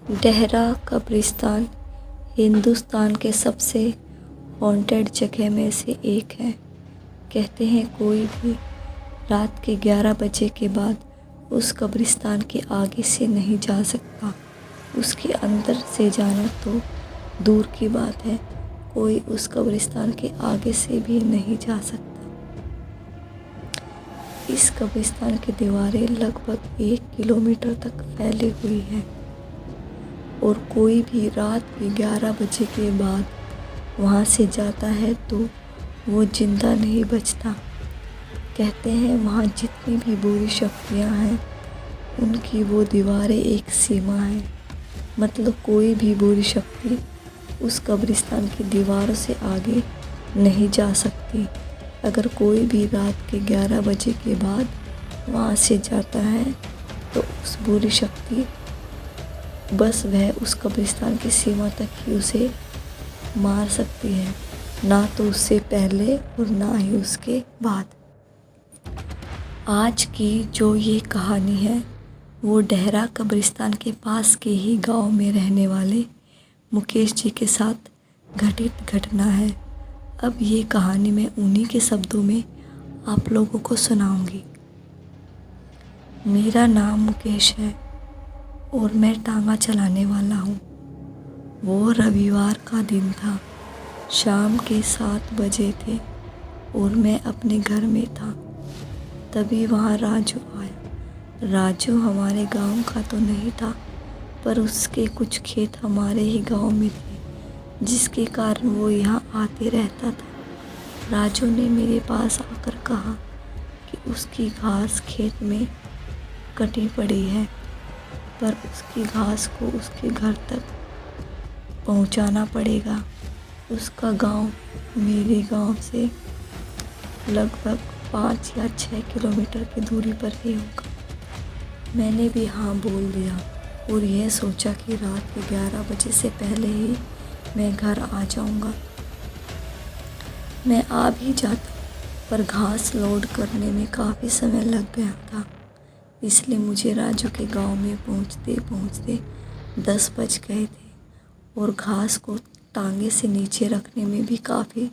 डेहरा कब्रिस्तान हिंदुस्तान के सबसे हॉन्टेड जगह में से एक है। कहते हैं कोई भी रात के 11 बजे के बाद उस कब्रिस्तान के आगे से नहीं जा सकता। उसके अंदर से जाना तो दूर की बात है, कोई उस कब्रिस्तान के आगे से भी नहीं जा सकता। इस कब्रिस्तान की दीवारें लगभग 1 किलोमीटर तक फैली हुई हैं और कोई भी रात के 11 बजे के बाद वहाँ से जाता है तो वो जिंदा नहीं बचता। कहते हैं वहाँ जितनी भी बुरी शक्तियाँ हैं उनकी वो दीवारें एक सीमा है, मतलब कोई भी बुरी शक्ति उस कब्रिस्तान की दीवारों से आगे नहीं जा सकती। अगर कोई भी रात के 11 बजे के बाद वहाँ से जाता है तो उस बुरी शक्ति बस वह उस कब्रिस्तान की सीमा तक ही उसे मार सकती है, ना तो उससे पहले और ना ही उसके बाद। आज की जो ये कहानी है वो डेहरा कब्रिस्तान के पास के ही गांव में रहने वाले मुकेश जी के साथ घटित घटना है। अब ये कहानी मैं उन्हीं के शब्दों में आप लोगों को सुनाऊंगी। मेरा नाम मुकेश है और मैं टांगा चलाने वाला हूँ। वो रविवार का दिन था, शाम के 7 बजे थे और मैं अपने घर में था। तभी वहाँ राजू आया। राजू हमारे गांव का तो नहीं था, पर उसके कुछ खेत हमारे ही गांव में थे, जिसके कारण वो यहाँ आते रहता था। राजू ने मेरे पास आकर कहा कि उसकी घास खेत में कटी पड़ी है, पर उसकी घास को उसके घर तक पहुँचाना पड़ेगा। उसका गांव मेरे गांव से लगभग 5 या 6 किलोमीटर की दूरी पर ही होगा। मैंने भी हाँ बोल दिया और यह सोचा कि रात के 11 बजे से पहले ही मैं घर आ जाऊंगा। मैं आ भी जाता, पर घास लोड करने में काफ़ी समय लग गया था, इसलिए मुझे राजू के गांव में पहुंचते पहुंचते 10 बज गए थे और घास को टांगे से नीचे रखने में भी काफ़ी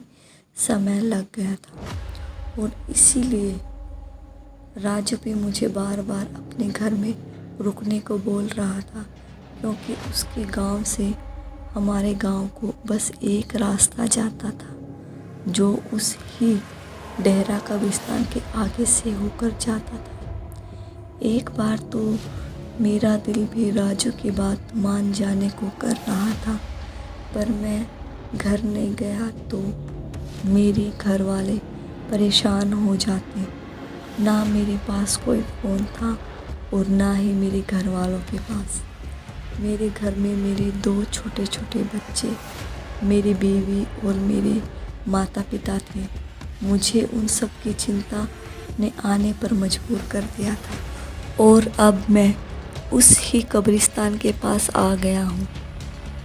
समय लग गया था। और इसीलिए राजू भी मुझे बार बार अपने घर में रुकने को बोल रहा था, क्योंकि उसके गांव से हमारे गांव को बस एक रास्ता जाता था, जो उस ही डेहरा कब्रिस्तान के आगे से होकर जाता था। एक बार तो मेरा दिल भी राजू की बात मान जाने को कर रहा था, पर मैं घर नहीं गया तो मेरे घर वाले परेशान हो जाते। ना मेरे पास कोई फ़ोन था और ना ही मेरे घर वालों के पास। मेरे घर में मेरे 2 छोटे छोटे बच्चे, मेरी बीवी और मेरे माता पिता थे। मुझे उन सब की चिंता ने आने पर मजबूर कर दिया था और अब मैं उस ही कब्रिस्तान के पास आ गया हूँ।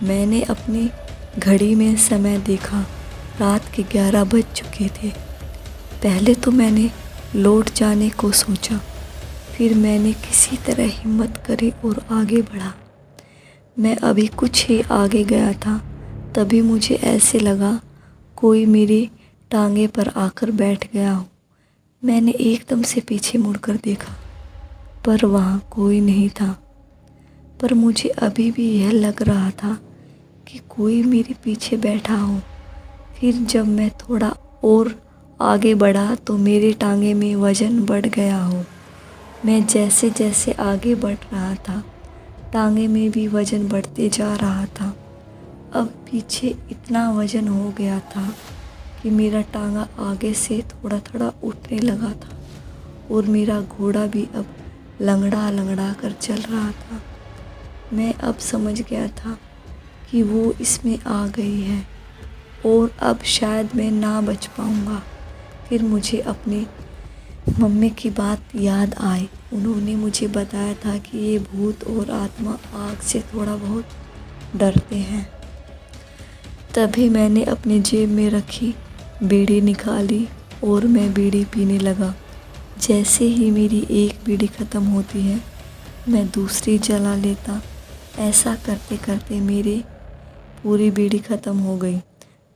मैंने अपनी घड़ी में समय देखा, रात के 11 बज चुके थे। पहले तो मैंने लौट जाने को सोचा, फिर मैंने किसी तरह हिम्मत करी और आगे बढ़ा। मैं अभी कुछ ही आगे गया था, तभी मुझे ऐसे लगा कोई मेरी टांगे पर आकर बैठ गया हो। मैंने एकदम से पीछे मुड़कर देखा, पर वहाँ कोई नहीं था। पर मुझे अभी भी यह लग रहा था कि कोई मेरे पीछे बैठा हो। फिर जब मैं थोड़ा और आगे बढ़ा तो मेरे टांगे में वज़न बढ़ गया हो। मैं जैसे जैसे आगे बढ़ रहा था, टांगे में भी वज़न बढ़ते जा रहा था। अब पीछे इतना वज़न हो गया था कि मेरा टांगा आगे से थोड़ा थोड़ा उठने लगा था और मेरा घोड़ा भी अब लंगड़ा लंगड़ा कर चल रहा था। मैं अब समझ गया था कि वो इसमें आ गई है और अब शायद मैं ना बच पाऊँगा। फिर मुझे अपनी मम्मी की बात याद आई। उन्होंने मुझे बताया था कि ये भूत और आत्मा आग से थोड़ा बहुत डरते हैं। तभी मैंने अपनी जेब में रखी बीड़ी निकाली और मैं बीड़ी पीने लगा। जैसे ही मेरी एक बीड़ी ख़त्म होती है, मैं दूसरी जला लेता ऐसा करते करते मेरी पूरी बीड़ी ख़त्म हो गई।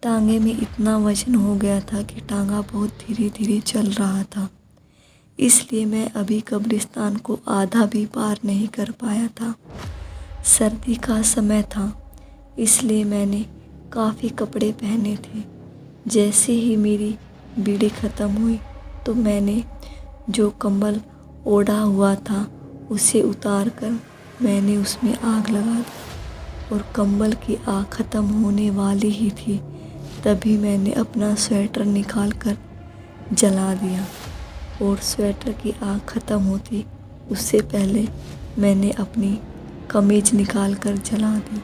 टांगे में इतना वजन हो गया था कि टांगा बहुत धीरे धीरे चल रहा था, इसलिए मैं अभी कब्रिस्तान को आधा भी पार नहीं कर पाया था। सर्दी का समय था, इसलिए मैंने काफ़ी कपड़े पहने थे। जैसे ही मेरी बीड़ी ख़त्म हुई तो मैंने जो कंबल ओढ़ा हुआ था उसे उतार कर मैंने उसमें आग लगा दी और कंबल की आग ख़त्म होने वाली ही थी, तभी मैंने अपना स्वेटर निकाल कर जला दिया और स्वेटर की आग ख़त्म होती उससे पहले मैंने अपनी कमीज निकाल कर जला दी।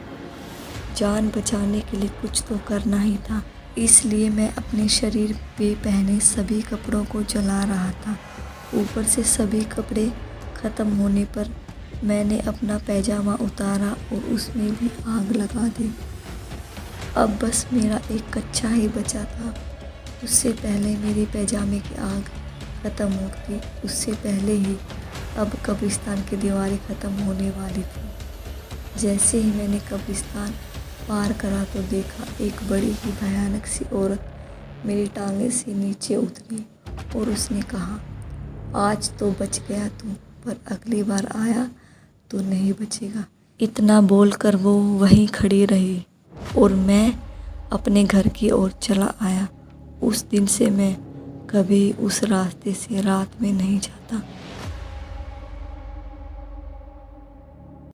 जान बचाने के लिए कुछ तो करना ही था, इसलिए मैं अपने शरीर पे पहने सभी कपड़ों को जला रहा था। ऊपर से सभी कपड़े ख़त्म होने पर मैंने अपना पैजामा उतारा और उसमें भी आग लगा दी। अब बस मेरा एक कच्छा ही बचा था। उससे पहले मेरे पैजामे की आग ख़त्म होती, उससे पहले ही अब कब्रिस्तान की दीवारें ख़त्म होने वाली थी। जैसे ही मैंने कब्रिस्तान पार करा तो देखा एक बड़ी ही भयानक सी औरत मेरी टांगे से नीचे उतरी और उसने कहा, आज तो बच गया तू, पर अगली बार आया तो नहीं बचेगा। इतना बोलकर वो वहीं खड़ी रही और मैं अपने घर की ओर चला आया। उस दिन से मैं कभी उस रास्ते से रात में नहीं जाता।